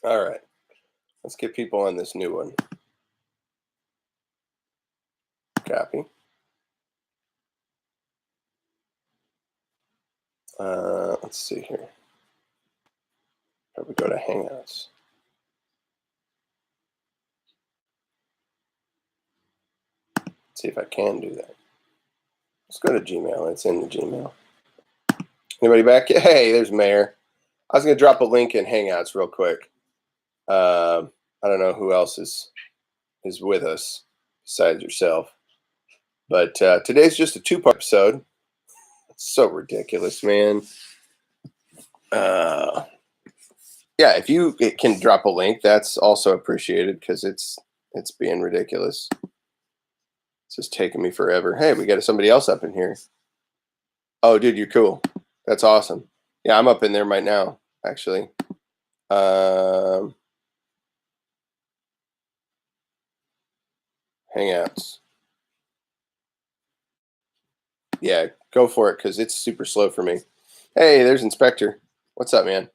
All right. Let's get people on this new one. Copy. Let's see here. Probably go to Hangouts. See if I can do that. Let's go to Gmail. It's in the Gmail. Anybody back? Hey, there's Mayor. I was going to drop a link in Hangouts real quick. I don't know who else is with us besides yourself. But today's just a two-part episode. It's so ridiculous, man. Yeah, if you can drop a link, that's also appreciated because it's being ridiculous. It's just taking me forever. Hey, we got somebody else up in here. Oh, dude, you're cool. That's awesome. Yeah, I'm up in there right now, actually. Hangouts. Yeah, go for it because it's super slow for me. Hey, there's Inspector. What's up, man?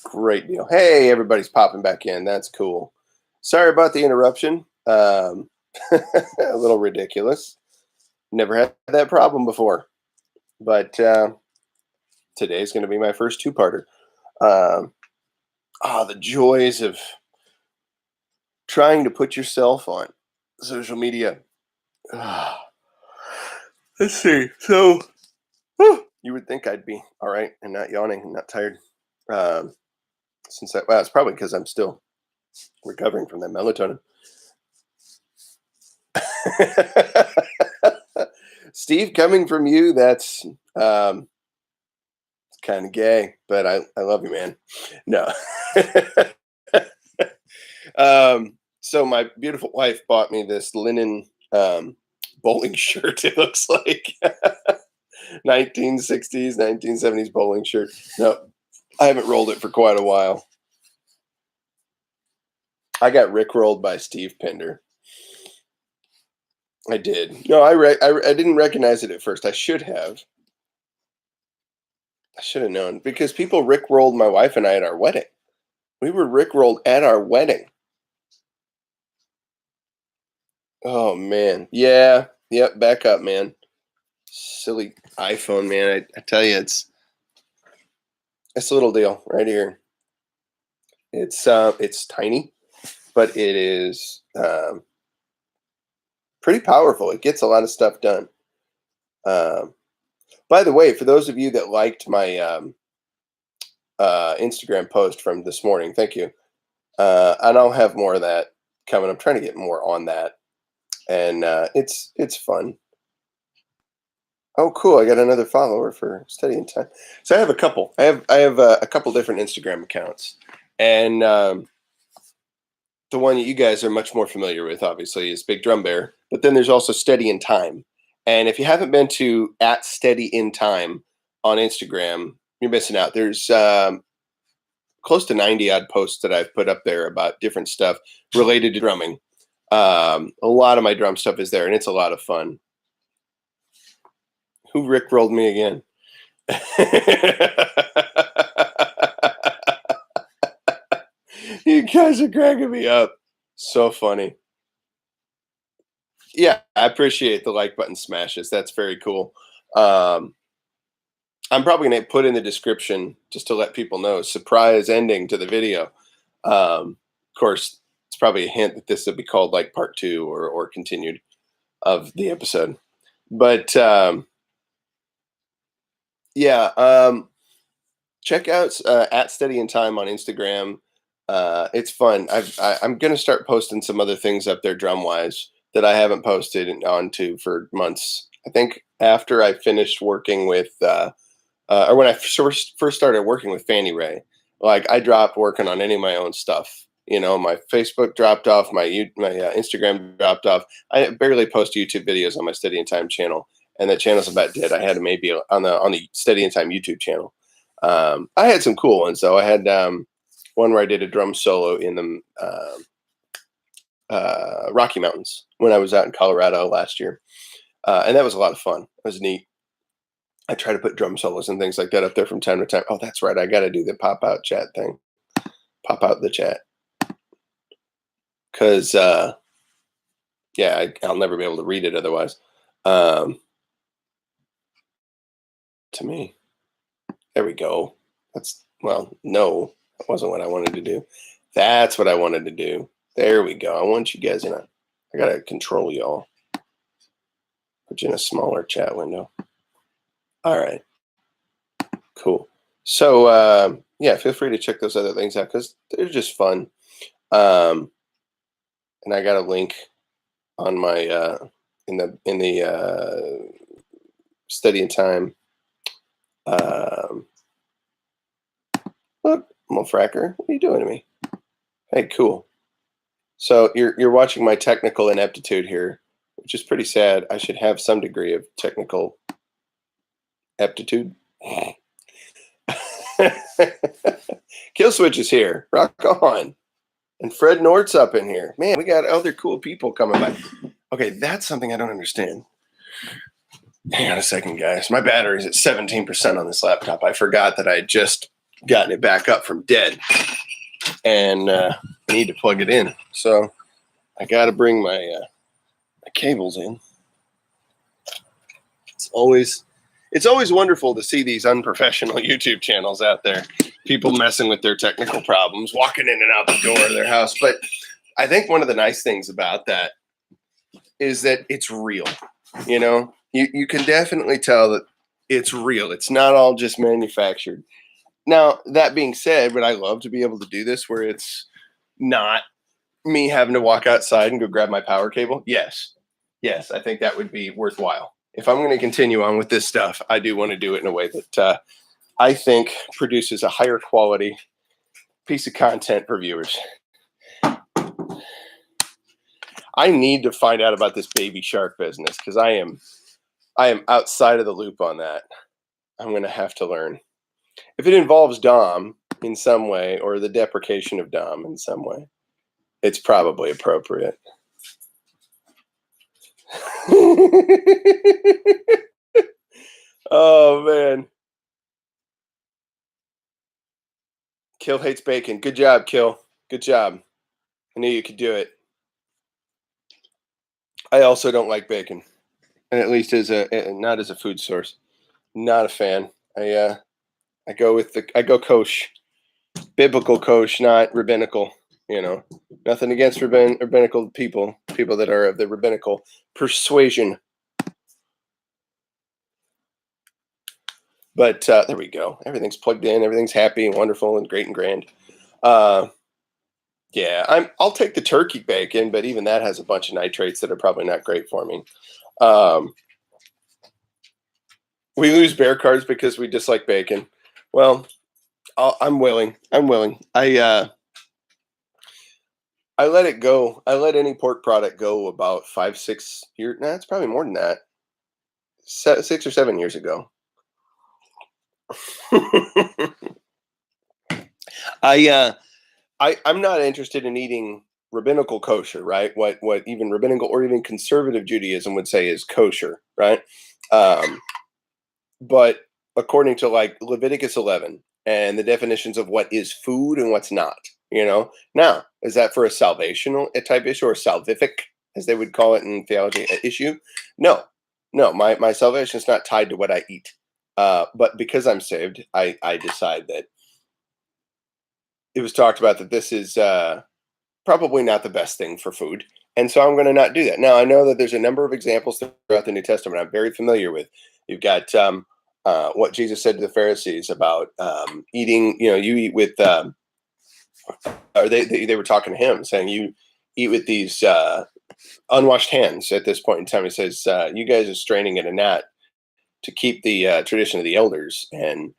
Great deal. Hey, everybody's popping back in. That's cool. Sorry about the interruption. A little ridiculous. Never had that problem before. But today's going to be my first two-parter. The joys of trying to put yourself on social media. Let's see. So, you would think I'd be all right and not yawning and not tired. It's probably because I'm still recovering from that melatonin. Steve, coming from you, that's kind of gay, but I love you, man. No. So my beautiful wife bought me this linen bowling shirt. It looks like 1960s, 1970s bowling shirt. No, I haven't rolled it for quite a while. I got rickrolled by Steve Pender. I did. No, I didn't recognize it at first. I should have. I should have known because people rickrolled my wife and I at our wedding. We were rickrolled at our wedding. Oh man, yeah, yep. Back up, man. Silly iPhone, man. I tell you, it's a little deal right here. It's tiny, but it is pretty powerful. It gets a lot of stuff done. By the way, for those of you that liked my Instagram post from this morning, thank you. And I'll have more of that coming. I'm trying to get more on that, and it's fun. Oh, cool! I got another follower for Study in Time. So I have a couple. I have a couple different Instagram accounts, and the one that you guys are much more familiar with, obviously, is Big Drum Bear. But then there's also Steady in Time. And if you haven't been to @SteadyInTime on Instagram, you're missing out. There's close to 90 odd posts that I've put up there about different stuff related to drumming. A lot of my drum stuff is there, and it's a lot of fun. Who rickrolled me again? You guys are cracking me up. So funny. Yeah, I appreciate the like button smashes. That's very cool. I'm probably going to put in the description just to let people know surprise ending to the video. Of course, it's probably a hint that this will be called like part 2 or continued of the episode. But yeah, check out @Steady in Time on Instagram. It's fun. I'm going to start posting some other things up there drum wise that I haven't posted onto for months. I think after I finished working with, or when I first started working with Fanny Ray, like I dropped working on any of my own stuff. You know, my Facebook dropped off, my Instagram dropped off. I barely post YouTube videos on my Steady in Time channel, and that channel's about dead. I had maybe on the Steady in Time YouTube channel. I had some cool ones though. I had one where I did a drum solo in the Rocky Mountains when I was out in Colorado last year, and that was a lot of fun. It was neat. I try to put drum solos and things like that up there from time to time. Oh, that's right. I got to do the pop out chat thing. pop out the chat because yeah, I'll never be able to read it otherwise. To me, there we go. No, that wasn't what I wanted to do. That's what I wanted to do. There we go. I want you guys I gotta control y'all. Put you in a smaller chat window. All right, cool. So yeah, feel free to check those other things out because they're just fun. And I got a link on my in the study and time. Look, Fracker, what are you doing to me? Hey, cool. So you're watching my technical ineptitude here, which is pretty sad. I should have some degree of technical aptitude. Kill Switch is here. Rock on. And Fred Nort's up in here. Man, we got other cool people coming by. Okay, that's something I don't understand. Hang on a second, guys. My battery's at 17% on this laptop. I forgot that I had just gotten it back up from dead. And I need to plug it in. So I got to bring my cables in. It's always wonderful to see these unprofessional YouTube channels out there. People messing with their technical problems, walking in and out the door of their house. But I think one of the nice things about that is that it's real. You know, you can definitely tell that it's real. It's not all just manufactured. Now, that being said, would I love to be able to do this where it's not me having to walk outside and go grab my power cable? Yes. Yes, I think that would be worthwhile. If I'm going to continue on with this stuff, I do want to do it in a way that I think produces a higher quality piece of content for viewers. I need to find out about this baby shark business because I am outside of the loop on that. I'm going to have to learn. If it involves Dom in some way or the deprecation of Dom in some way, it's probably appropriate. Oh, man. Kill hates bacon. Good job, Kill. Good job. I knew you could do it. I also don't like bacon, and at least not as a food source. Not a fan. I go kosher, biblical kosher, not rabbinical. You know, nothing against rabbinical people that are of the rabbinical persuasion. But there we go. Everything's plugged in. Everything's happy and wonderful and great and grand. Yeah, I'll take the turkey bacon, but even that has a bunch of nitrates that are probably not great for me. We lose bear cards because we dislike bacon. Well, I'm willing. I let it go. I let any pork product go about 5-6 years. Nah, it's probably more than that. 6 or 7 years ago. I'm not interested in eating rabbinical kosher, right? What even rabbinical or even conservative Judaism would say is kosher, right? But according to like Leviticus 11 and the definitions of what is food and what's not, you know. Now, is that for a salvational type issue or salvific, as they would call it in theology, issue? No. My salvation is not tied to what I eat. But because I'm saved, I decide that it was talked about that this is probably not the best thing for food. And so I'm going to not do that. Now, I know that there's a number of examples throughout the New Testament I'm very familiar with. You've got what Jesus said to the Pharisees about eating, you eat with, or they were talking to him saying, you eat with these unwashed hands at this point in time. He says, you guys are straining at a gnat to keep the tradition of the elders. And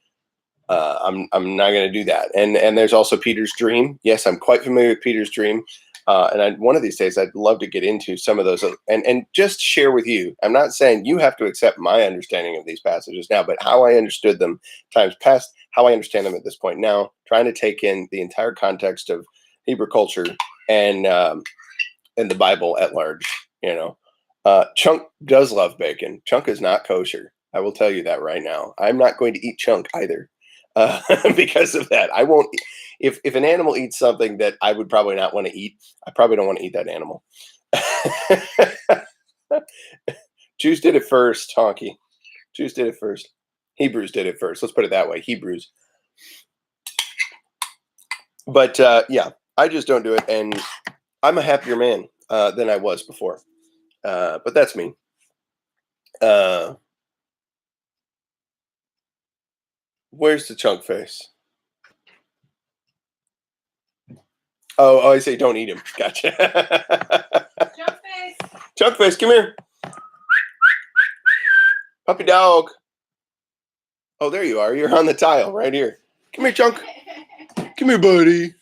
I'm not going to do that. And there's also Peter's dream. Yes, I'm quite familiar with Peter's dream. And one of these days, I'd love to get into some of those and just share with you. I'm not saying you have to accept my understanding of these passages now, but how I understood them times past, how I understand them at this point now, trying to take in the entire context of Hebrew culture and the Bible at large. Chunk does love bacon. Chunk is not kosher. I will tell you that right now. I'm not going to eat Chunk either. because of that. I won't. If an animal eats something that I would probably not want to eat, I probably don't want to eat that animal. Jews did it first, Honky. Jews did it first. Hebrews did it first. Let's put it that way. Hebrews. But yeah, I just don't do it, and I'm a happier man than I was before. But that's me. Where's the chunk face? Oh, I say don't eat him. Gotcha. Jump face. Chunk face, come here. Puppy dog. Oh, there you are. You're on the tile right here. Come here, Chunk. Come here, buddy.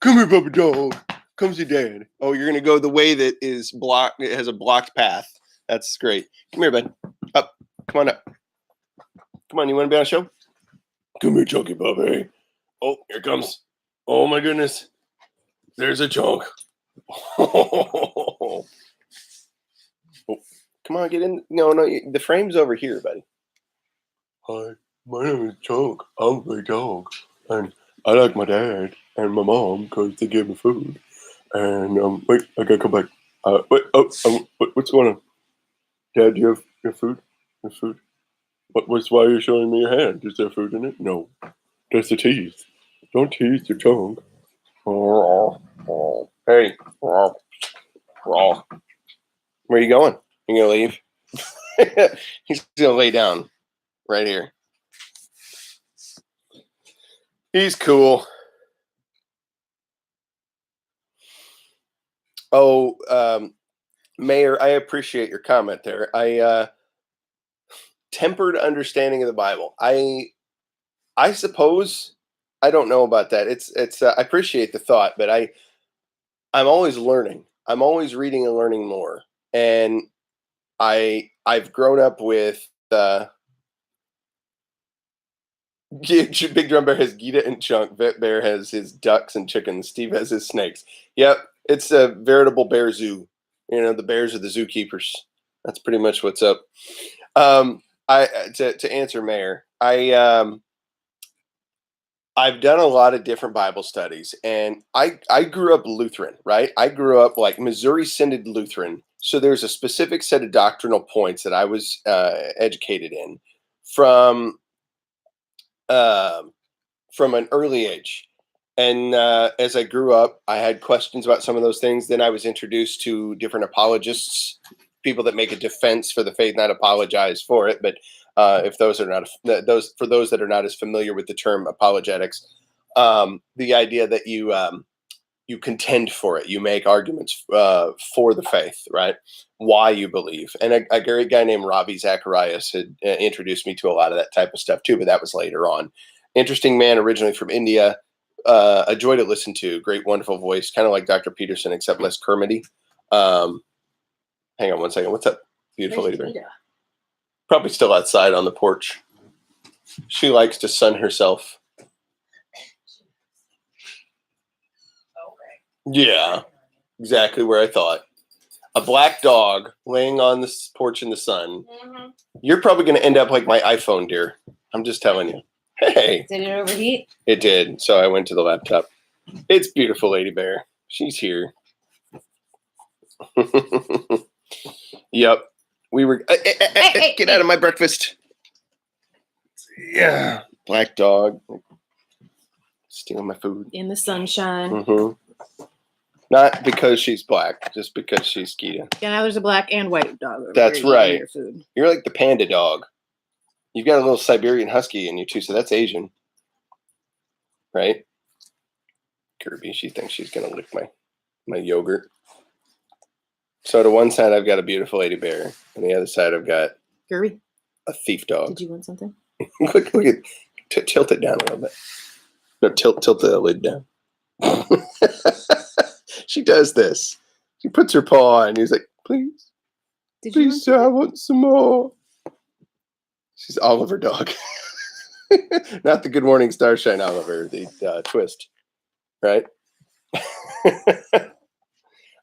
Come here, puppy dog. Come see Dad. Oh, you're gonna go the way that is blocked. It has a blocked path. That's great. Come here, bud. Up. Come on up. Come on. You want to be on a show? Come here, Chunky puppy. Oh, here comes. Oh my goodness. There's a chunk. Oh, come on, get in. No, the frame's over here, buddy. Hi, my name is Chunk. I'm a big dog, and I like my dad and my mom because they give me food. And wait, I gotta come back. What's going on? Dad, do you have your food? Your food? What's why are you showing me your hand? Is there food in it? No, that's the teeth. Don't tease your tongue. Hey, where are you going? You gonna leave? He's gonna lay down right here. He's cool. Oh, Mayor, I appreciate your comment there. Tempered understanding of the Bible. I suppose I don't know about that. It's I appreciate the thought, but I'm always learning. I'm always reading and learning more. And I've grown up with Big Drum Bear has Gita and Chunk. Vet Bear has his ducks and chickens. Steve has his snakes. Yep, it's a veritable bear zoo. You know, the bears are the zookeepers. That's pretty much what's up. I to answer Mayor, I've done a lot of different Bible studies, and I grew up Lutheran, right? I grew up like Missouri Synod Lutheran. So there's a specific set of doctrinal points that I was educated in from an early age. And as I grew up, I had questions about some of those things. Then I was introduced to different apologists, people that make a defense for the faith, not apologize for it. But if those are not for those that are not as familiar with the term apologetics, the idea that you contend for it, you make arguments for the faith, right? Why you believe. And a great guy named Ravi Zacharias had introduced me to a lot of that type of stuff too, but that was later on. Interesting man, originally from India. A joy to listen to. Great, wonderful voice, kind of like Dr. Peterson, except less Kermity. Hang on one second. What's up, beautiful lady bear? Probably still outside on the porch. She likes to sun herself. Yeah, exactly where I thought. A black dog laying on this porch in the sun. Mm-hmm. You're probably going to end up like my iPhone, dear. I'm just telling you. Hey. Did it overheat? It did. So I went to the laptop. It's beautiful, Lady Bear. She's here. Yep. We were. Get out of my breakfast. Yeah. Black dog. Stealing my food. In the sunshine. Mm-hmm. Not because she's black, just because she's Gita. Yeah, now there's a black and white dog. That's right. Your food. You're like the panda dog. You've got a little Siberian husky in you too, so that's Asian. Right? Kirby, she thinks she's going to lick my yogurt. So to one side, I've got a beautiful lady bear. On the other side, I've got Kirby, a thief dog. Did you want something? look at, tilt it down a little bit. No, tilt the lid down. She does this. She puts her paw on, and he's like, please. Please, sir, I want some more. She's Oliver dog. Not the Good Morning Starshine Oliver, the twist. Right?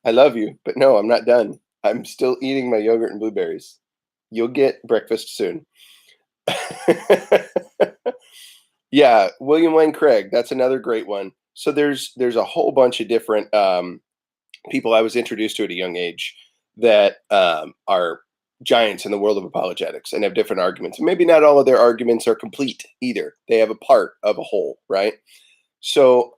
I love you, but no, I'm not done. I'm still eating my yogurt and blueberries. You'll get breakfast soon. Yeah, William Wayne Craig. That's another great one. So there's a whole bunch of different people I was introduced to at a young age that are giants in the world of apologetics and have different arguments. And maybe not all of their arguments are complete either. They have a part of a whole, right? So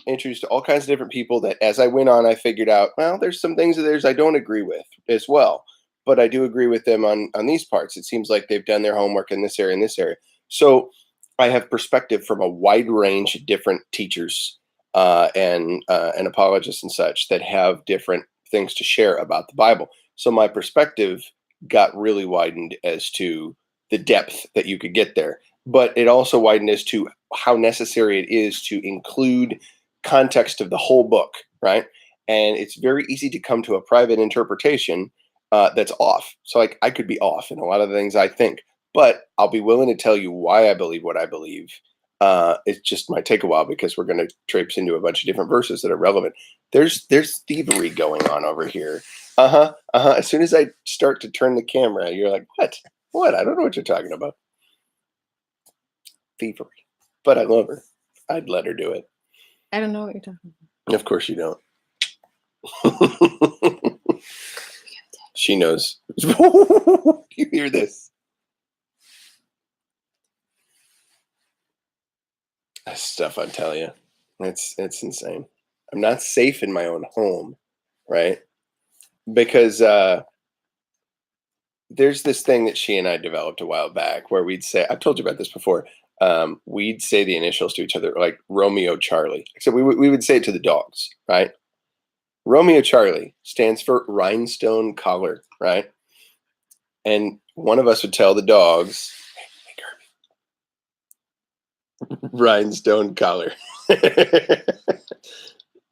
introduced to all kinds of different people that as I went on, I figured out, well, there's some things of theirs I don't agree with as well. But I do agree with them on these parts. It seems like they've done their homework in this area and this area. So I have perspective from a wide range of different teachers and apologists and such that have different things to share about the Bible. So my perspective got really widened as to the depth that you could get there, but it also widened as to how necessary it is to include context of the whole book, right? And it's very easy to come to a private interpretation that's off. So like I could be off in a lot of the things I think, but I'll be willing to tell you why I believe what I believe. It just might take a while because we're going to traipse into a bunch of different verses that are relevant. There's thievery going on over here. Uh-huh. Uh-huh. As soon as I start to turn the camera, you're like, what? What? I don't know what you're talking about. Thievery. But I love her. I'd let her do it. I don't know what you're talking about. Of course you don't. She knows. You hear this? That's stuff I tell you. It's insane. I'm not safe in my own home, right? Because there's this thing that she and I developed a while back where we'd say, I've told you about this before. We'd say the initials to each other, like Romeo Charlie. Except we would say it to the dogs, right? Romeo Charlie stands for rhinestone collar, right? And one of us would tell the dogs, hey, rhinestone collar.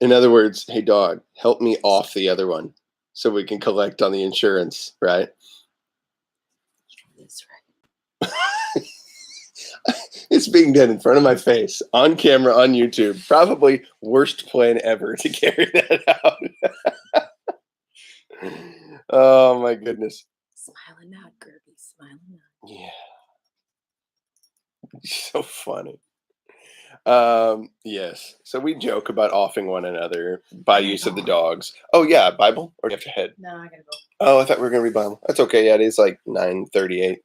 In other words, hey, dog, help me off the other one so we can collect on the insurance, right? That's right. It's being done in front of my face, on camera, on YouTube. Probably worst plan ever to carry that out. Oh, my goodness. Smiling nod, Gerby. Smiling nod. Yeah. So funny. Yes. So we joke about offing one another by use of the dogs. Oh yeah, Bible? Or do you have to head? No, I gotta go. Oh, I thought we were gonna read Bible. That's okay. Yeah, it is like 9:38.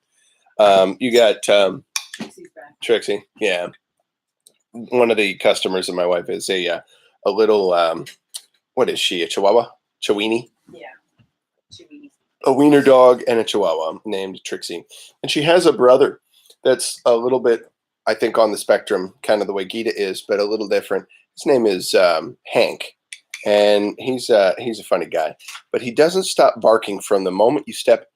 You got Trixie's back. Trixie. Yeah. One of the customers of my wife is a little what is she? A Chihuahua? Chiweenie? Yeah. Chiweenie. A wiener dog and a Chihuahua named Trixie. And she has a brother that's a little bit, I think, on the spectrum, kind of the way Gita is, but a little different. His name is Hank, and he's a funny guy. But he doesn't stop barking from the moment you step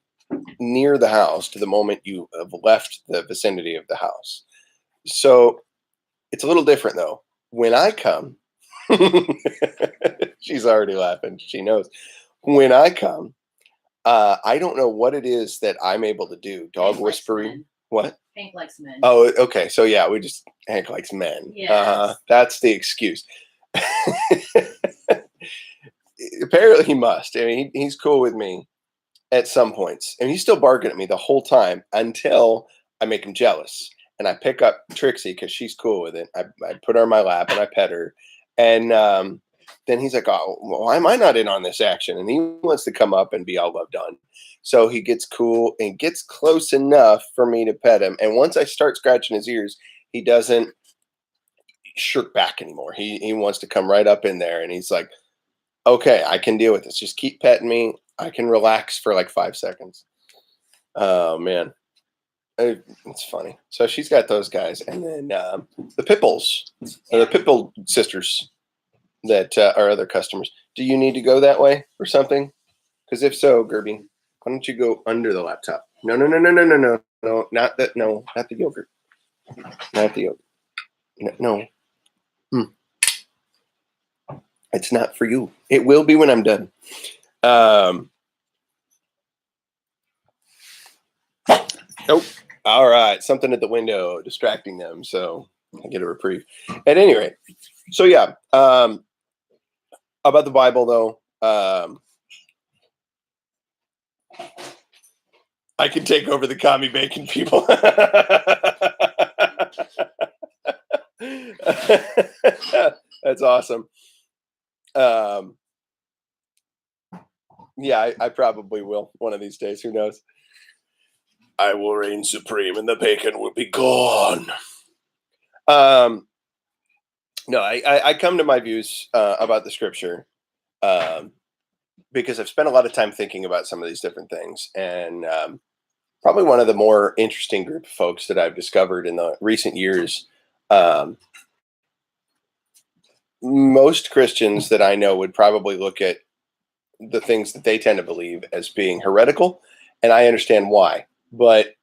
near the house to the moment you have left the vicinity of the house. So it's a little different, though. When I come, she's already laughing. She knows. When I come, I don't know what it is that I'm able to do. Dog Hank whispering. Men. What? Hank likes men. Oh, okay. So yeah, Hank likes men. Yes. That's the excuse. Apparently he must. I mean, he's cool with me at some points. And he's still barking at me the whole time until I make him jealous. And I pick up Trixie because she's cool with it. I put her on my lap and I pet her. And then he's like, oh, well, why am I not in on this action? And he wants to come up and be all loved on. So he gets cool and gets close enough for me to pet him. And once I start scratching his ears, he doesn't shirk back anymore. He wants to come right up in there. And he's like, okay, I can deal with this. Just keep petting me. I can relax for like 5 seconds. Oh, man. It's funny. So she's got those guys. And then the Pipples, the Pipple sisters that are other customers. Do you need to go that way or something? Because if so, Gerby, why don't you go under the laptop? No, not that. No, not the yogurt. Not the yogurt. No. It's not for you. It will be when I'm done. Nope. All right. Something at the window distracting them, so I get a reprieve. At any rate, so yeah. About the Bible, though, I can take over the commie bacon people. That's awesome. Um, yeah, I probably will one of these days. Who knows? I will reign supreme, and the bacon will be gone. Um, no, I come to my views about the scripture um, because I've spent a lot of time thinking about some of these different things, and probably one of the more interesting group of folks that I've discovered in the recent years. Um, Most Christians that I know would probably look at the things that they tend to believe as being heretical, and I understand why. But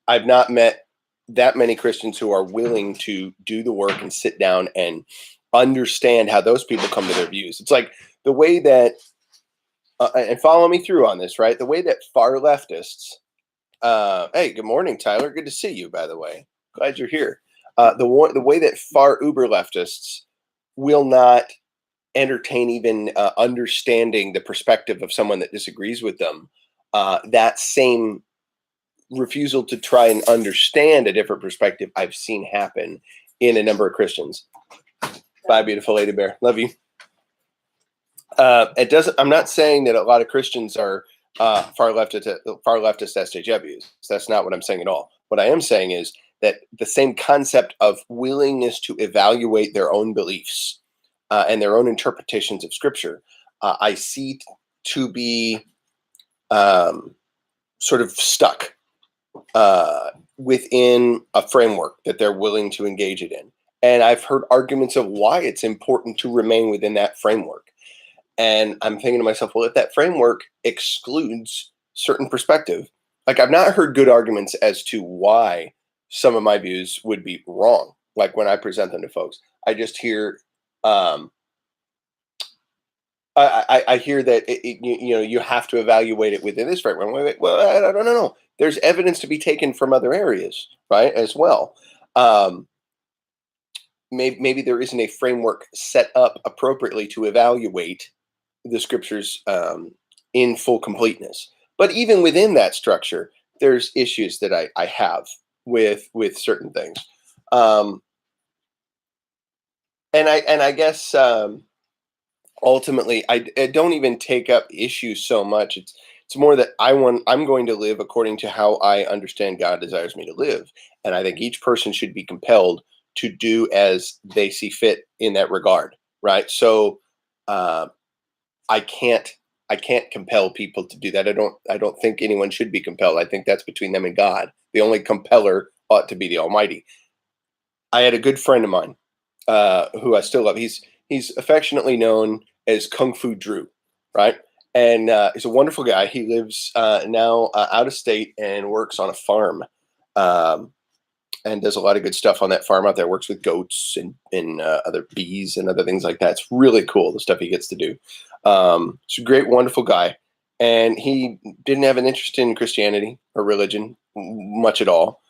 I've not met that many Christians who are willing to do the work and sit down and understand how those people come to their views. It's like the way that, and follow me through on this, right? The way that far leftists, hey, good morning, Tyler. Good to see you, by the way. Glad you're here. The way that far uber leftists will not entertain even understanding the perspective of someone that disagrees with them. That same refusal to try and understand a different perspective I've seen happen in a number of Christians. Bye, beautiful lady bear. Love you. It doesn't. I'm not saying that a lot of Christians are far leftist SJWs. That's not what I'm saying at all. What I am saying is that the same concept of willingness to evaluate their own beliefs and their own interpretations of Scripture, I see to be sort of stuck within a framework that they're willing to engage it in. And I've heard arguments of why it's important to remain within that framework. And I'm thinking to myself, well, if that framework excludes certain perspective, like I've not heard good arguments as to why some of my views would be wrong. Like when I present them to folks, I just hear, I hear that you have to evaluate it within this framework. Well, I don't know. There's evidence to be taken from other areas, right, as well. Maybe there isn't a framework set up appropriately to evaluate the scriptures in full completeness. But even within that structure, there's issues that I have with certain things, and I guess ultimately I don't even take up issues so much. It's more that I'm going to live according to how I understand God desires me to live, and I think each person should be compelled to do as they see fit in that regard, right? So uh, I can't I can't compel people to do that. I don't think anyone should be compelled. I think that's between them and God. The only compeller ought to be the Almighty. I had a good friend of mine who I still love. He's affectionately known as Kung Fu Drew, right? And he's a wonderful guy. He lives now out of state and works on a farm. Um, and does a lot of good stuff on that farm out there. Works with goats and other bees and other things like that. It's really cool the stuff he gets to do. He's a great, wonderful guy, and he didn't have an interest in Christianity or religion much at all.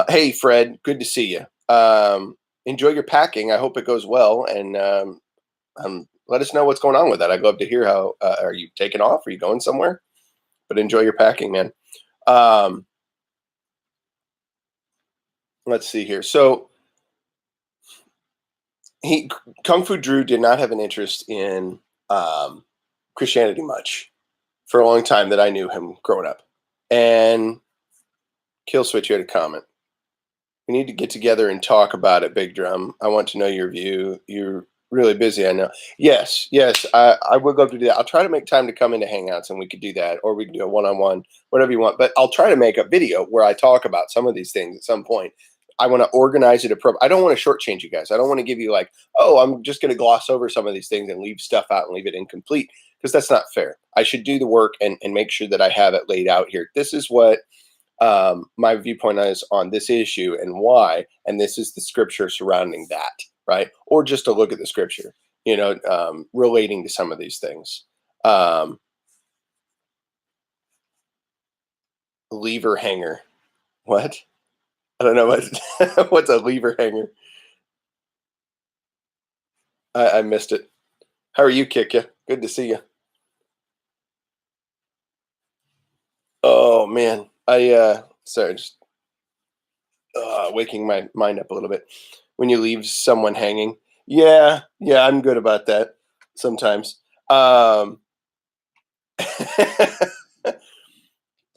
Hey, Fred, good to see you. Enjoy your packing. I hope it goes well, and let us know what's going on with that. I'd love to hear how. Are you taking off? Are you going somewhere? But enjoy your packing, man. Um, let's see here. So he Kung Fu Drew did not have an interest in um, Christianity much for a long time that I knew him growing up. And Kill Switch, you had a comment. We need to get together and talk about it, Big Drum. I want to know your view. You're really busy, I know. Yes, I would love to do that. I'll try to make time to come into Hangouts and we could do that, or we can do a one-on-one, whatever you want. But I'll try to make a video where I talk about some of these things at some point. I want to organize it appropriately. I don't want to shortchange you guys. I don't want to give you like, oh, I'm just going to gloss over some of these things and leave stuff out and leave it incomplete, because that's not fair. I should do the work and make sure that I have it laid out here. This is what my viewpoint is on this issue and why, and this is the scripture surrounding that, right? Or just a look at the scripture, relating to some of these things. Lever hanger. What? I don't know what what's a lever hanger. I missed it. How are you, Kikya? Good to see you. Oh man, I sorry, just waking my mind up a little bit. when you leave someone hanging. Yeah, I'm good about that sometimes.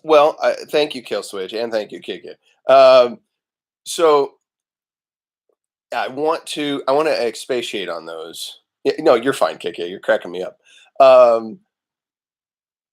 Well, thank you, Kill Switch, and thank you, Kiki. So I want to expatiate on those. No, you're fine, Kiki. You're cracking me up. Um,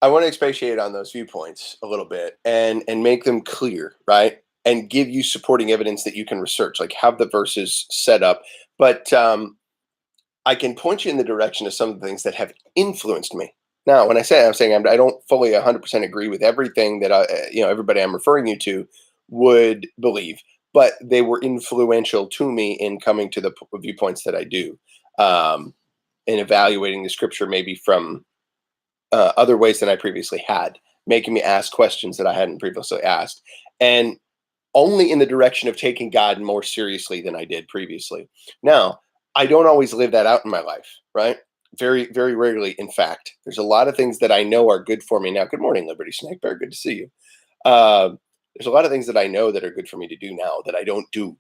I want to expatiate on those viewpoints a little bit and make them clear, right? And give you supporting evidence that you can research, like have the verses set up. But I can point you in the direction of some of the things that have influenced me. Now, when I say I'm saying I don't fully 100% agree with everything that everybody I'm referring you to would believe, but they were influential to me in coming to the viewpoints that I do, in evaluating the scripture maybe from other ways than I previously had, making me ask questions that I hadn't previously asked, and only in the direction of taking God more seriously than I did previously. Now, I don't always live that out in my life, right? Very, very rarely. In fact, there's a lot of things that I know are good for me now. Good morning, Liberty Snake Bear. Good to see you. There's a lot of things that I know that are good for me to do now that I don't do,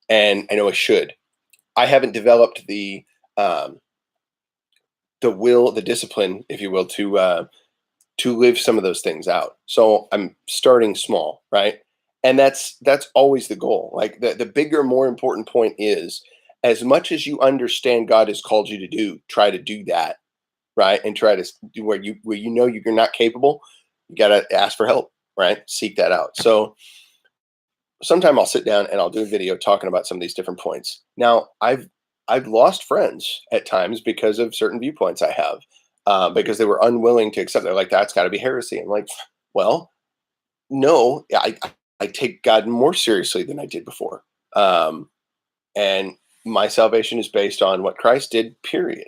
and I know I should. I haven't developed the will, the discipline, if you will, to live some of those things out. So I'm starting small, right? And that's always the goal. Like the bigger, more important point is, as much as you understand God has called you to do, try to do that, right? And try to do where you know you're not capable, you gotta ask for help, right? Seek that out. So sometime I'll sit down and I'll do a video talking about some of these different points. Now, I've lost friends at times because of certain viewpoints I have, because they were unwilling to accept. They're like, "That's got to be heresy." I'm like, "Well, no, I take God more seriously than I did before, and my salvation is based on what Christ did. Period.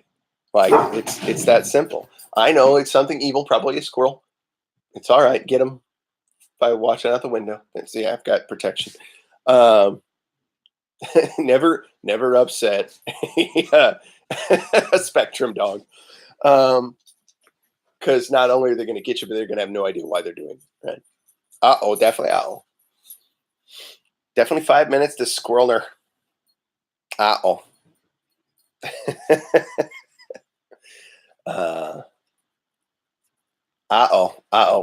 Like it's that simple. I know it's something evil, probably a squirrel. It's all right. Get him by watching out the window. And see, I've got protection. Um, never upset. Yeah. A spectrum dog. Because not only are they going to get you, but they're going to have no idea why they're doing it. Right? Definitely. Definitely 5 minutes to squirreler. Uh-oh. uh,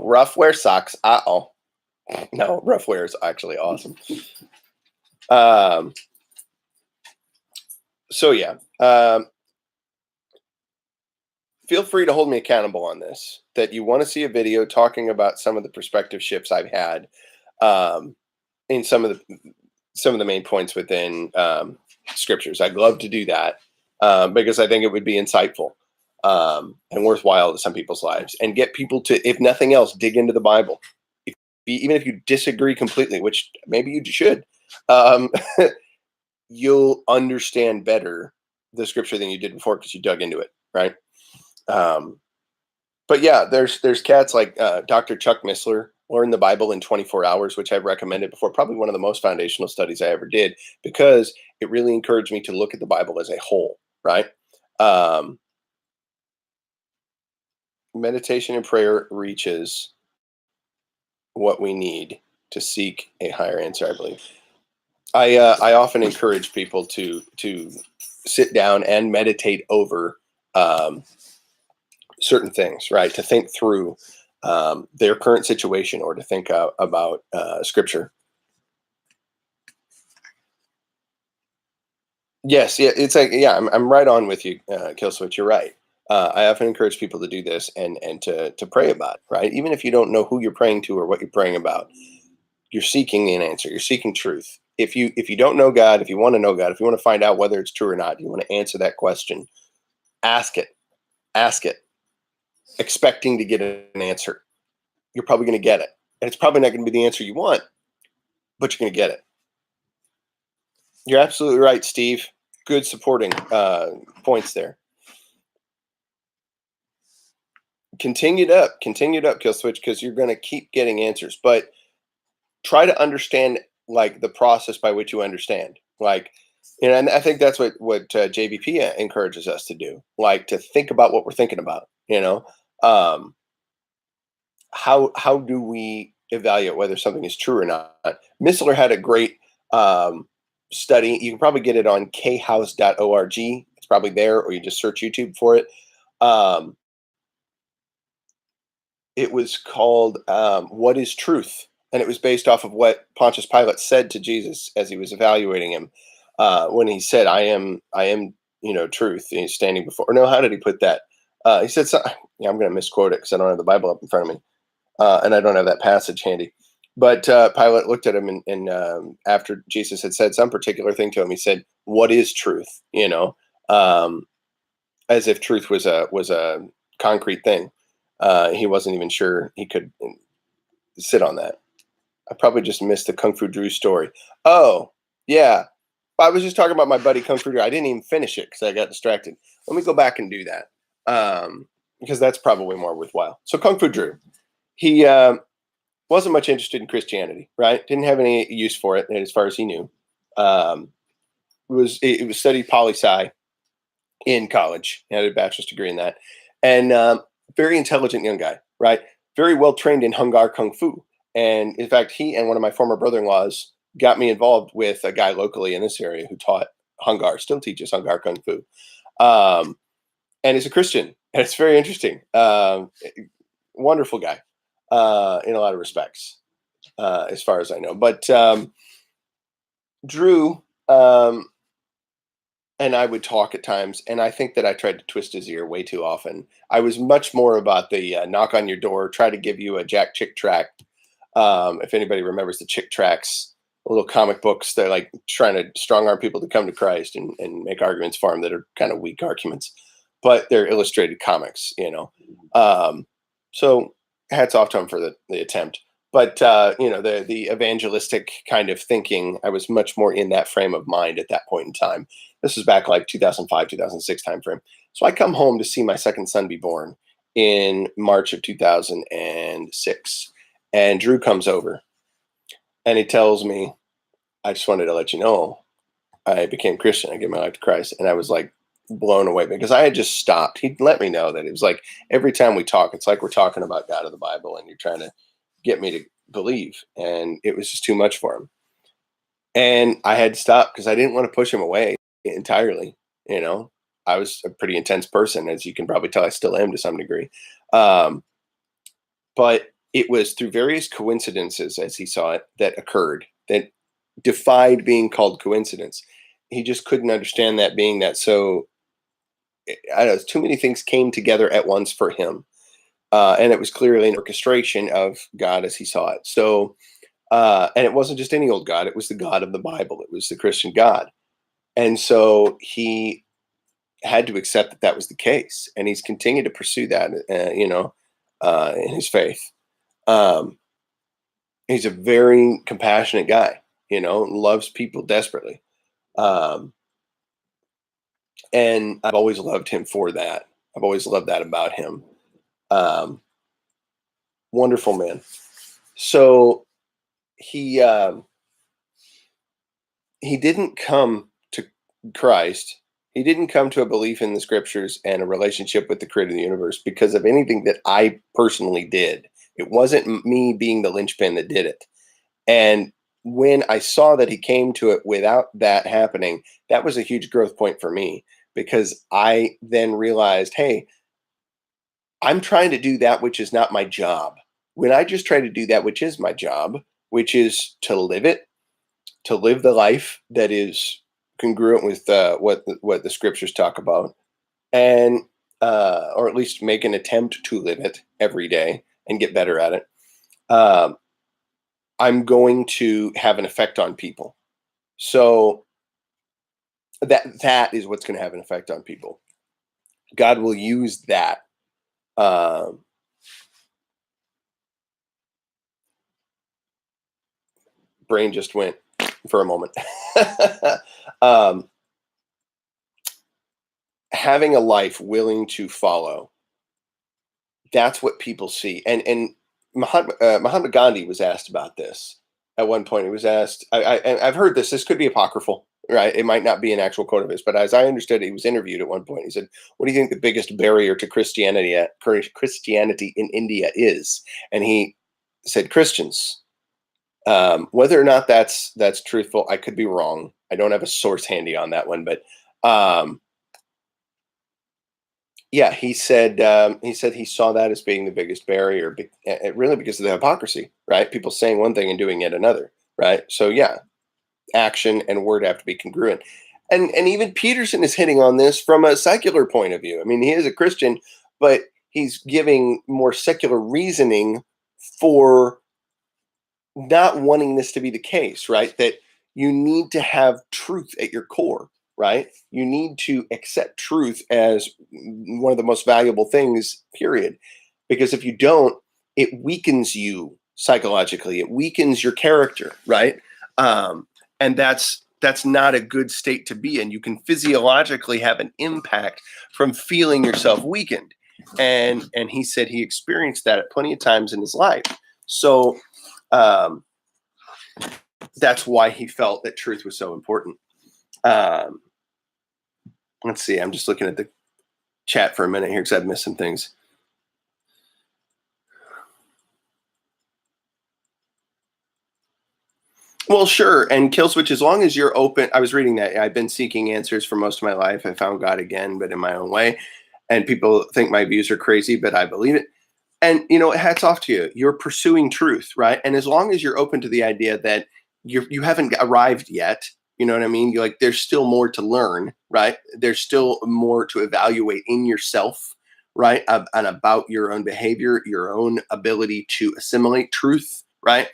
Rough wear socks. No, rough wear is actually awesome. Um, so yeah. Feel free to hold me accountable on this, that you want to see a video talking about some of the perspective shifts I've had, in some of the main points within scriptures. I'd love to do that, because I think it would be insightful, and worthwhile to some people's lives, and get people to, if nothing else, dig into the Bible. Even if you disagree completely, which maybe you should, um, you'll understand better the scripture than you did before because you dug into it, right? Um, but yeah, there's cats like Dr. Chuck Missler, Learn the Bible in 24 Hours, which I've recommended before. Probably one of the most foundational studies I ever did, because it really encouraged me to look at the Bible as a whole, right? Um, Meditation and prayer reaches what we need to seek a higher answer, I believe. I often encourage people to sit down and meditate over um, certain things, right? To think through their current situation, or to think about scripture. Yes, yeah, it's like, yeah, I'm right on with you, Killswitch. You're right. I often encourage people to do this and to pray about it, right? Even if you don't know who you're praying to or what you're praying about, you're seeking an answer. You're seeking truth. If you don't know God, if you want to know God, if you want to find out whether it's true or not, you want to answer that question. Ask it. Ask it, expecting to get an answer. You're probably going to get it, and it's probably not going to be the answer you want, but you're going to get it. You're absolutely right, Steve. Good supporting points there. Continued up, Kill Switch, because you're going to keep getting answers. But try to understand, like, the process by which you understand. Like, and I think that's what JVP encourages us to do. Like, to think about what we're thinking about. Um, how do we evaluate whether something is true or not? Missler had a great study. You can probably get it on khouse.org. It's probably there, or you just search YouTube for it. Um, it was called "What Is Truth," and it was based off of what Pontius Pilate said to Jesus as he was evaluating him, when he said, I am, truth." And he's standing before. Or no, how did he put that? He said, yeah, I'm going to misquote it because I don't have the Bible up in front of me, and I don't have that passage handy. But Pilate looked at him, and after Jesus had said some particular thing to him, he said, "What is truth?" Um, as if truth was a concrete thing. He wasn't even sure he could sit on that. I probably just missed the Kung Fu Drew story. Oh, yeah. I was just talking about my buddy Kung Fu Drew. I didn't even finish it because I got distracted. Let me go back and do that, because that's probably more worthwhile. So Kung Fu Drew, he wasn't much interested in Christianity, right? Didn't have any use for it as far as he knew. It was studied poli sci in college. He had a bachelor's degree in that, and very intelligent young guy, right? Very well trained in Hung Gar Kung Fu. And in fact, he and one of my former brother-in-laws got me involved with a guy locally in this area who taught Hung Gar, still teaches Hung Gar Kung Fu, and he's a Christian. And it's very interesting. Wonderful guy in a lot of respects, as far as I know. But Drew and I would talk at times, and I think that I tried to twist his ear way too often. I was much more about the knock on your door, try to give you a Jack Chick tract. If anybody remembers the Chick tracts, little comic books, they're like trying to strong arm people to come to Christ and make arguments for him that are kind of weak arguments, but they're illustrated comics. So hats off to him for the attempt. But the evangelistic kind of thinking, I was much more in that frame of mind at that point in time. This was back like 2005, 2006 timeframe. So I come home to see my second son be born in March of 2006. And Drew comes over and he tells me, "I just wanted to let you know I became Christian. I gave my life to Christ." And I was like blown away because I had just stopped. He'd let me know that it was like every time we talk, it's like we're talking about God of the Bible and you're trying to get me to believe. And it was just too much for him. And I had to stop because I didn't want to push him away entirely. You know, I was a pretty intense person, as you can probably tell. I still am to some degree. Um, but it was through various coincidences, as he saw it, that occurred that defied being called coincidence. He just couldn't understand that being that. So I don't know, too many things came together at once for him. And it was clearly an orchestration of God as he saw it. So, and it wasn't just any old God, it was the God of the Bible, it was the Christian God. And so he had to accept that that was the case. And he's continued to pursue that, in his faith. Um, he's a very compassionate guy, loves people desperately. Um, and I've always loved him for that. I've always loved that about him. Um, Wonderful man. So he he didn't come to Christ. He didn't come to a belief in the scriptures and a relationship with the creator of the universe because of anything that I personally did. It wasn't me being the linchpin that did it. And when I saw that he came to it without that happening, that was a huge growth point for me because I then realized, hey, I'm trying to do that which is not my job. When I just try to do that which is my job, which is to live it, to live the life that is congruent with what the scriptures talk about, and or at least make an attempt to live it every day and get better at it. Um, I'm going to have an effect on people. So that is what's going to have an effect on people. God will use that. Um, Brain just went for a moment. um, Having a life willing to follow, that's what people see. And Mahatma Gandhi was asked about this at one point. He was asked, and I've heard this could be apocryphal, right? It might not be an actual quote of his, but as I understood it, he was interviewed at one point. He said, "What do you think the biggest barrier to Christianity in India is?" And he said, "Christians." Whether or not that's truthful, I could be wrong. I don't have a source handy on that one, but um, yeah, he said he saw that as being the biggest barrier, really because of the hypocrisy, right? People saying one thing and doing yet another, right? So yeah, action and word have to be congruent. And even Peterson is hitting on this from a secular point of view. I mean, he is a Christian, but he's giving more secular reasoning for not wanting this to be the case, right? That you need to have truth at your core, right? You need to accept truth as one of the most valuable things, period. Because if you don't, it weakens you psychologically, it weakens your character, right? And that's not a good state to be in. You can physiologically have an impact from feeling yourself weakened. And he said he experienced that at plenty of times in his life. So um, that's why he felt that truth was so important. Um, let's see. I'm just looking at the chat for a minute here because I've missed some things. Well, sure. And kill switch, as long as you're open. I was reading that. I've been seeking answers for most of my life. I found God again, but in my own way. And people think my views are crazy, but I believe it. And hats off to you. You're pursuing truth, right? And as long as you're open to the idea that you haven't arrived yet, you know what I mean? You're like, there's still more to learn, right? There's still more to evaluate in yourself, right? And about your own behavior, your own ability to assimilate truth, right?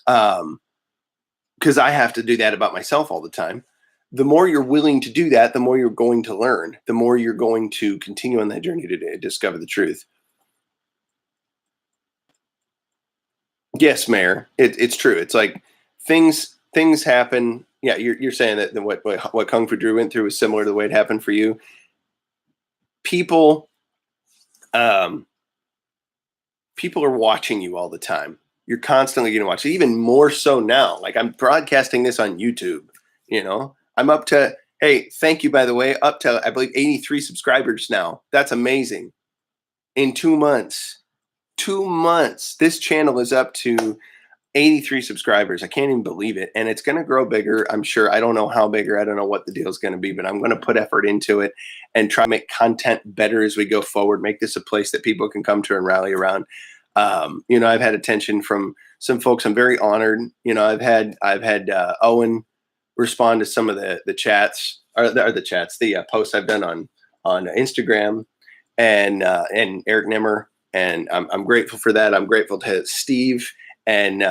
Because I have to do that about myself all the time. The more you're willing to do that, the more you're going to learn, the more you're going to continue on that journey to discover the truth. Yes, Mayor. It's true. It's like things happen. Yeah, you're saying that what Kung Fu Drew went through was similar to the way it happened for you. People, um, people are watching you all the time. You're constantly getting watched. Even more so now. Like I'm broadcasting this on YouTube. I'm up to. Hey, thank you by the way. Up to I believe 83 subscribers now. That's amazing. In 2 months, 2 months, this channel is up to 83 subscribers. I can't even believe it. And it's going to grow bigger. I'm sure. I don't know how bigger. I don't know what the deal is going to be, but I'm going to put effort into it and try to make content better as we go forward, make this a place that people can come to and rally around. I've had attention from some folks. I'm very honored. I've had Owen respond to some of the chats or the chats, the posts I've done on Instagram and Eric Nimmer. And I'm grateful for that. I'm grateful to Steve and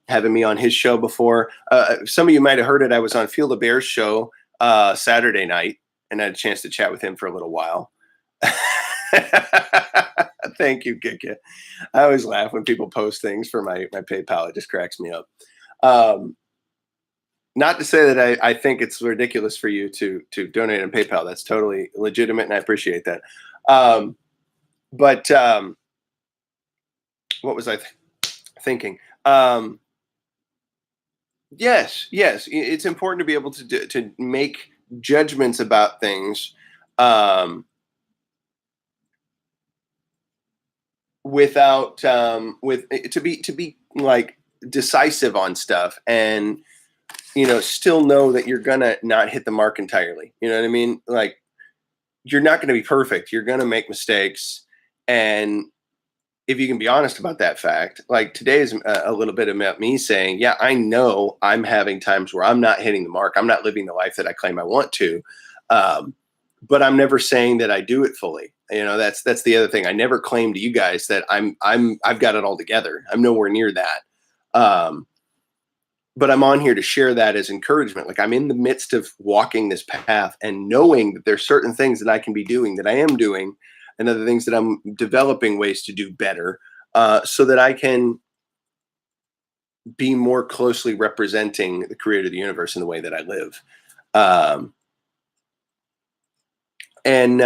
having me on his show before. Some of you might have heard it. I was on Feel the Bears show Saturday night and I had a chance to chat with him for a little while. Thank you, Kika. I always laugh when people post things for my PayPal. It just cracks me up. Not to say that I think it's ridiculous for you to donate on PayPal. That's totally legitimate, and I appreciate that. But what was I thinking? Yes, it's important to be able to make judgments about things without with to be like decisive on stuff and still know that you're gonna not hit the mark entirely. You know what I mean? Like you're not going to be perfect. You're going to make mistakes, and if you can be honest about that fact, like today is a little bit about me saying, yeah, I know I'm having times where I'm not hitting the mark. I'm not living the life that I claim I want to. But I'm never saying that I do it fully. That's the other thing. I never claim to you guys that I've got it all together. I'm nowhere near that. But I'm on here to share that as encouragement. Like I'm in the midst of walking this path and knowing that there's certain things that I can be doing that I am doing and other things that I'm developing ways to do better so that I can be more closely representing the creator of the universe in the way that I live. And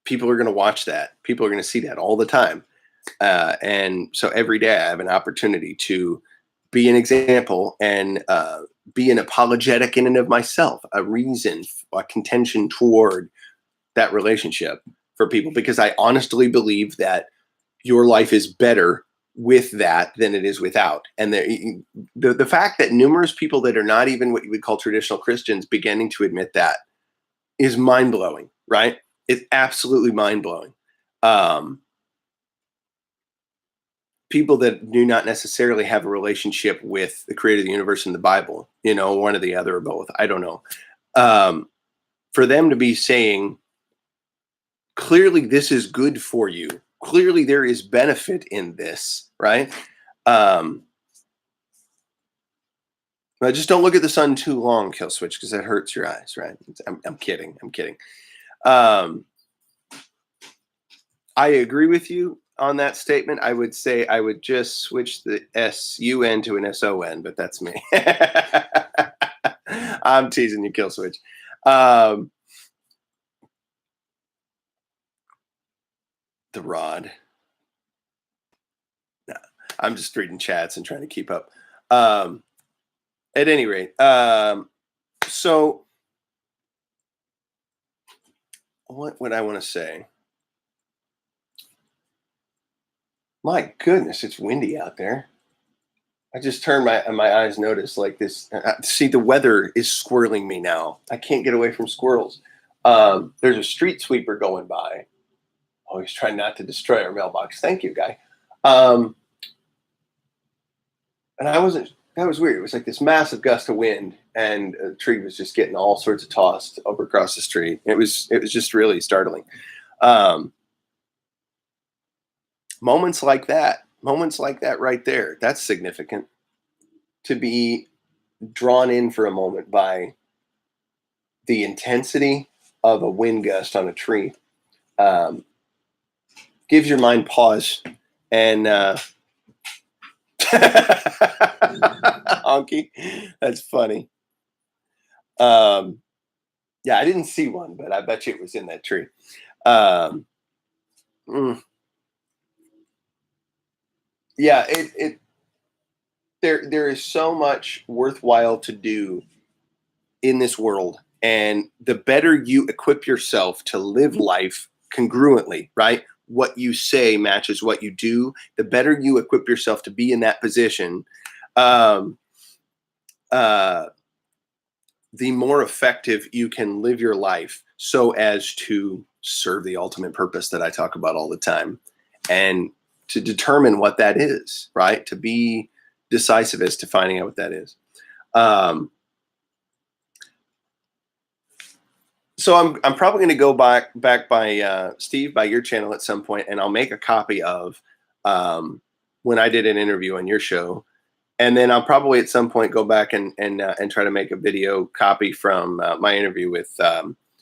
people are going to watch that. People are going to see that all the time. And so every day I have an opportunity to be an example and be an apologetic in and of myself, a reason, a contention toward that relationship for people, because I honestly believe that your life is better with that than it is without. And the fact that numerous people that are not even what you would call traditional Christians beginning to admit that is mind blowing, right? It's absolutely mind blowing. People that do not necessarily have a relationship with the creator of the universe and the Bible, one or the other or both, I don't know. For them to be saying, clearly this is good for you. Clearly there is benefit in this, right? But just don't look at the sun too long, Kill Switch, because that hurts your eyes, right? I'm kidding. I'm kidding. I agree with you on that statement. I would say I would just switch the S-U-N to an S-O-N, but that's me. I'm teasing you, Kill Switch. The rod. No, I'm just reading chats and trying to keep up. At any rate, so what would I want to say? My goodness, it's windy out there. I just turned my eyes, notice like this. See, the weather is squirreling me now. I can't get away from squirrels. There's a street sweeper going by. Always trying not to destroy our mailbox. Thank you, guy. And I wasn't. That was weird. It was like this massive gust of wind, and a tree was just getting all sorts of tossed over across the street. It was just really startling. Moments like that right there, that's significant. To be drawn in for a moment by the intensity of a wind gust on a tree gives your mind pause. And honky, that's funny. Yeah, I didn't see one, but I bet you it was in that tree. Yeah, there is so much worthwhile to do in this world, and the better you equip yourself to live life congruently, right? What you say matches what you do. The better you equip yourself to be in that position, the more effective you can live your life so as to serve the ultimate purpose that I talk about all the time, and to determine what that is, right? To be decisive as to finding out what that is. So I'm probably going to go back by Steve, by your channel at some point, and I'll make a copy of when I did an interview on your show, and then I'll probably at some point go back and try to make a video copy from my interview with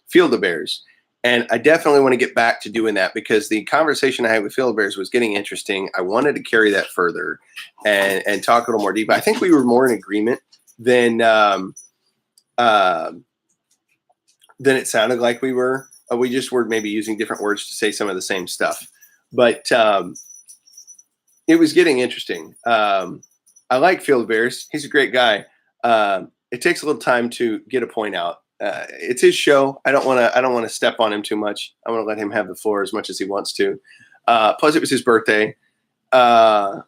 Field of Bears. And I definitely want to get back to doing that because the conversation I had with Field of Bears was getting interesting. I wanted to carry that further and talk a little more deep. I think we were more in agreement than it sounded like we were. We just were maybe using different words to say some of the same stuff. But it was getting interesting. I like Field of Bears. He's a great guy. It takes a little time to get a point out. It's his show. I don't want to step on him too much. I want to let him have the floor as much as he wants to. Plus, it was his birthday. You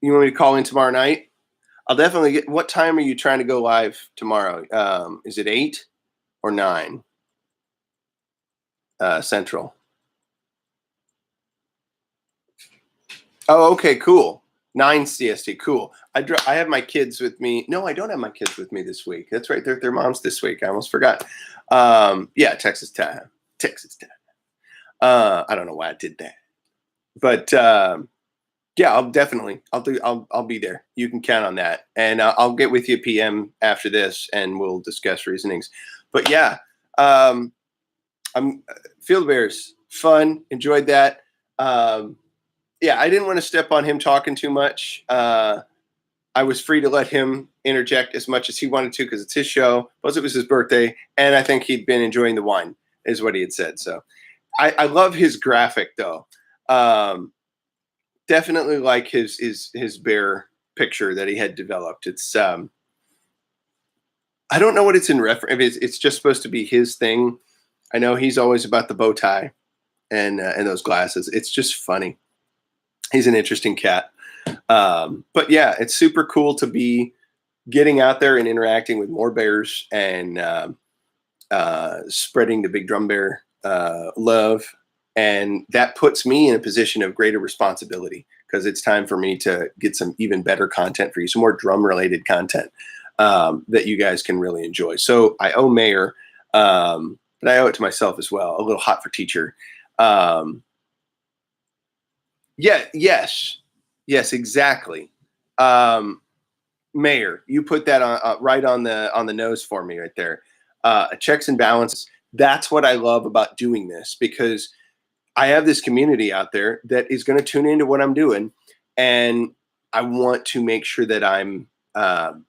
want me to call in tomorrow night? I'll definitely get. What time are you trying to go live tomorrow? Is it 8 or 9 Central? Oh, okay, cool. 9 CST, cool. I have my kids with me. No, I don't have my kids with me this week. That's right, they're at their mom's this week. I almost forgot. Yeah, Texas time. I don't know why I did that, but yeah, I'll be there. You can count on that, and I'll get with you PM after this, and we'll discuss reasonings. But yeah, I'm Field Bears, fun, enjoyed that. Yeah, I didn't want to step on him talking too much. I was free to let him interject as much as he wanted to because it's his show. Plus, it was his birthday, and I think he'd been enjoying the wine, is what he had said. So, I love his graphic though. Definitely like his bear picture that he had developed. It's I don't know what it's in reference. It's just supposed to be his thing. I know he's always about the bow tie and those glasses. It's just funny. He's an interesting cat. But yeah, it's super cool to be getting out there and interacting with more bears and spreading the big drum bear love. And that puts me in a position of greater responsibility because it's time for me to get some even better content for you, some more drum related content that you guys can really enjoy. So I owe Mayor, but I owe it to myself as well. A little hot for teacher. Yes, exactly. Mayor, you put that on right on the nose for me right there. Checks and balances. That's what I love about doing this, because I have this community out there that is going to tune into what I'm doing, and I want to make sure that I'm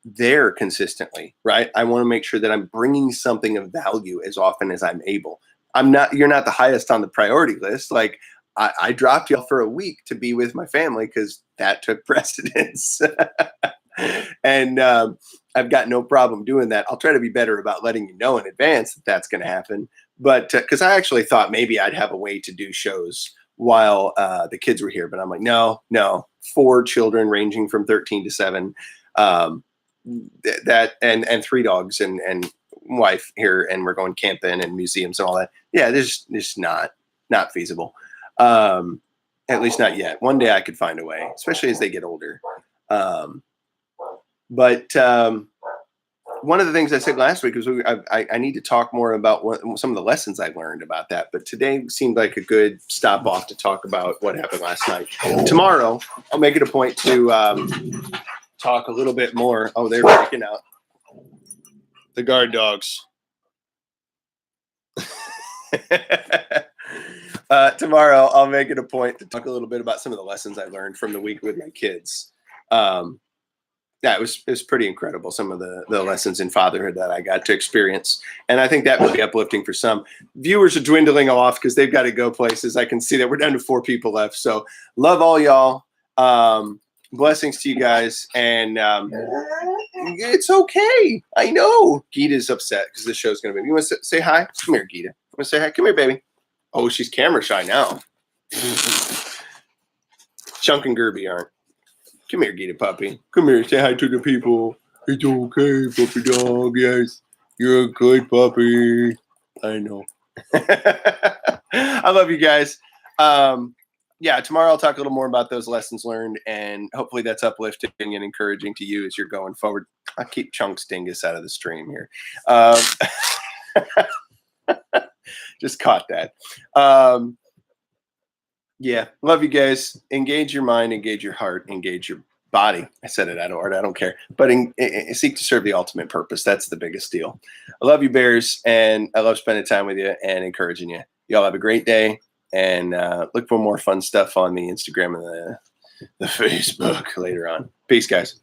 there consistently, right? I want to make sure that I'm bringing something of value as often as I'm able. You're not the highest on the priority list. Like I dropped y'all for a week to be with my family because that took precedence. And I've got no problem doing that. I'll try to be better about letting you know in advance that that's going to happen. But because I actually thought maybe I'd have a way to do shows while the kids were here, but I'm like, no, 4 children ranging from 13 to 7, that and 3 dogs and wife here, and we're going camping and museums and all that. Yeah, this is not feasible. At least not yet. One day I could find a way, especially as they get older. But one of the things I said last week was I need to talk more about some of the lessons I learned about that. But today seemed like a good stop off to talk about what happened last night. Tomorrow, I'll make it a point to talk a little bit more. Oh, they're freaking out. The guard dogs. Tomorrow, I'll make it a point to talk a little bit about some of the lessons I learned from the week with my kids. Yeah, it was pretty incredible. Some of the lessons in fatherhood that I got to experience. And I think that will be uplifting for some. Viewers are dwindling off because they've got to go places. I can see that we're down to 4 people left. So love all y'all. Blessings to you guys. And it's okay. I know. Gita's upset because the show's going to be. You want to say hi? Come here, Gita. You want to say hi? Come here, baby. Oh, she's camera shy now. Chunk and Gerby aren't. Come here, Gita puppy. Come here, say hi to the people. It's okay, puppy dog. Yes, you're a good puppy. I know. I love you guys. Yeah, tomorrow I'll talk a little more about those lessons learned, and hopefully that's uplifting and encouraging to you as you're going forward. I'll keep Chunks Dingus out of the stream here. Just caught that. Yeah, love you guys. Engage your mind, engage your heart, engage your body. I said it out of order. I don't care. But seek to serve the ultimate purpose. That's the biggest deal. I love you, Bears, and I love spending time with you and encouraging you. Y'all have a great day, and look for more fun stuff on the Instagram and the Facebook later on. Peace, guys.